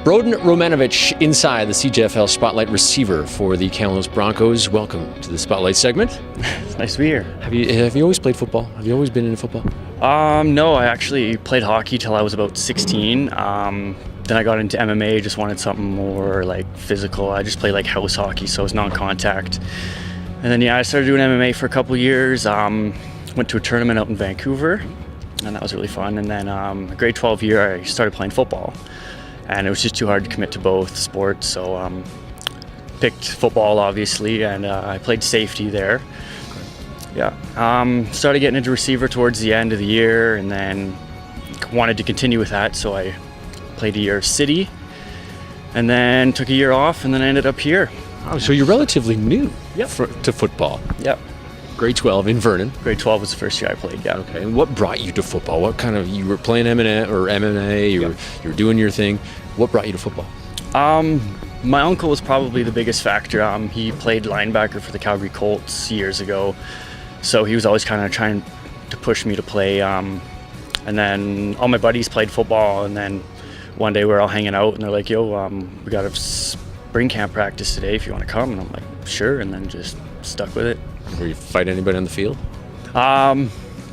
Broden Romanovitch inside the CJFL Spotlight receiver for the Kamloops Broncos. Welcome to the Spotlight segment. It's nice to be here. Have you always played football? Have you always been into football? No, I actually played hockey till I was about 16. Then I got into MMA, just wanted something more like physical. I just played like house hockey, so it was non-contact. And then I started doing MMA for a couple years. Went to a tournament out in Vancouver, and that was really fun. And then grade 12 year, I started playing football. And it was just too hard to commit to both sports, so picked football, obviously, and I played safety there. Okay. Yeah. Started getting into receiver towards the end of the year, and then wanted to continue with that, so I played a year of city, and then took a year off, and then I ended up here. Oh, so you're relatively new Yep. to football. Yep. Grade 12 in Vernon. Grade 12 was the first year I played, yeah. Okay, and what brought you to football? What kind of, you were playing MMA, you were doing your thing. What brought you to football? My uncle was probably the biggest factor. He played linebacker for the Calgary Colts years ago, so he was always kind of trying to push me to play. And then all my buddies played football, and then one day we were all hanging out, and they're like, yo, we got a spring camp practice today if you want to come. And I'm like, sure, and then just stuck with it. Were you fight anybody on the field?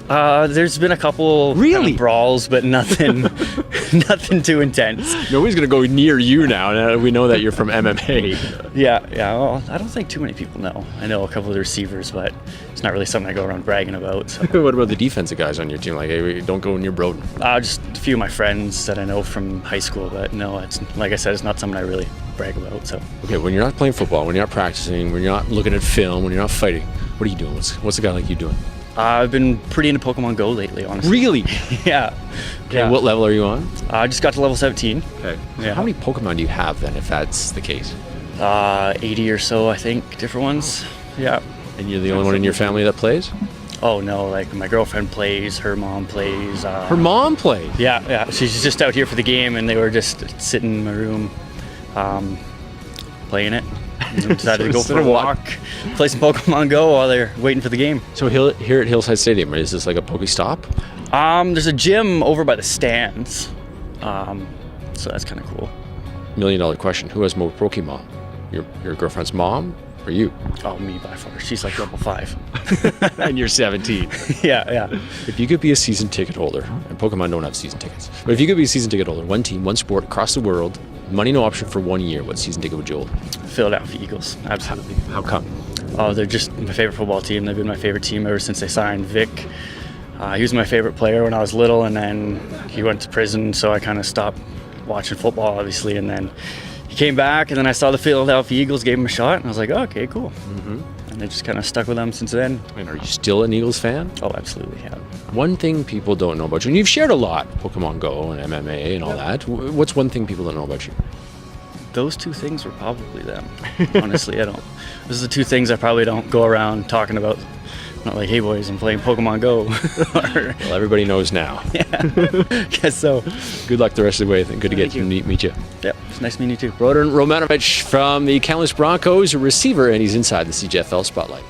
There's been a couple kind of brawls, but nothing nothing too intense. Nobody's going to go near you now we know that you're from MMA. Yeah. Well, I don't think too many people know. I know a couple of the receivers, but it's not really something I go around bragging about. So. What about the defensive guys on your team? Like, hey, don't go near Broden. Just a few of my friends that I know from high school, but no, it's like I said, it's not something I really brag about. So. Okay, when you're not playing football, when you're not practicing, when you're not looking at film, when you're not fighting, what are you doing? What's a guy like you doing? I've been pretty into Pokemon Go lately, honestly. Really? Yeah. Okay, yeah. What level are you on? I just got to level 17. Okay. Yeah. How many Pokemon do you have then, if that's the case? 80 or so, I think, different ones. Yeah. And you're the only one in your family that plays? Oh, no, like my girlfriend plays, her mom plays. Her mom plays? Yeah. She's just out here for the game, and they were just sitting in my room playing it. And decided to go for a walk, play some Pokemon Go while they're waiting for the game. So here at Hillside Stadium, is this like a Pokestop? There's a gym over by the stands, so that's kind of cool. $1 million question: who has more Pokemon? Your girlfriend's mom or you? Oh, me by far. She's like level 5, and you're 17. Yeah. If you could be a season ticket holder, and Pokemon don't have season tickets, but if you could be a season ticket holder, one team, one sport across the world, money no option for 1 year, what season ticket would you hold? Philadelphia Eagles, absolutely. How come? Oh, they're just my favorite football team. They've been my favorite team ever since they signed Vic. He was my favorite player when I was little, and then he went to prison, so I kind of stopped watching football, obviously, and then he came back, and then I saw the Philadelphia Eagles, gave him a shot, and I was like, oh, okay, cool. Mm-hmm. And I just kind of stuck with them since then. And are you still an Eagles fan? Oh, absolutely, yeah. One thing people don't know about you, and you've shared a lot, Pokemon Go and MMA and all that. What's one thing people don't know about you? Those two things were probably them. Honestly, I don't. Those are the two things I probably don't go around talking about. Not like, hey boys, I'm playing Pokemon Go. Well, everybody knows now. Yeah, guess so. Good luck the rest of the way. Good to get to meet you. Yep, it's nice meeting you too. Broden Romanovitch from the Kamloops Broncos, a receiver, and he's inside the CJFL Spotlight.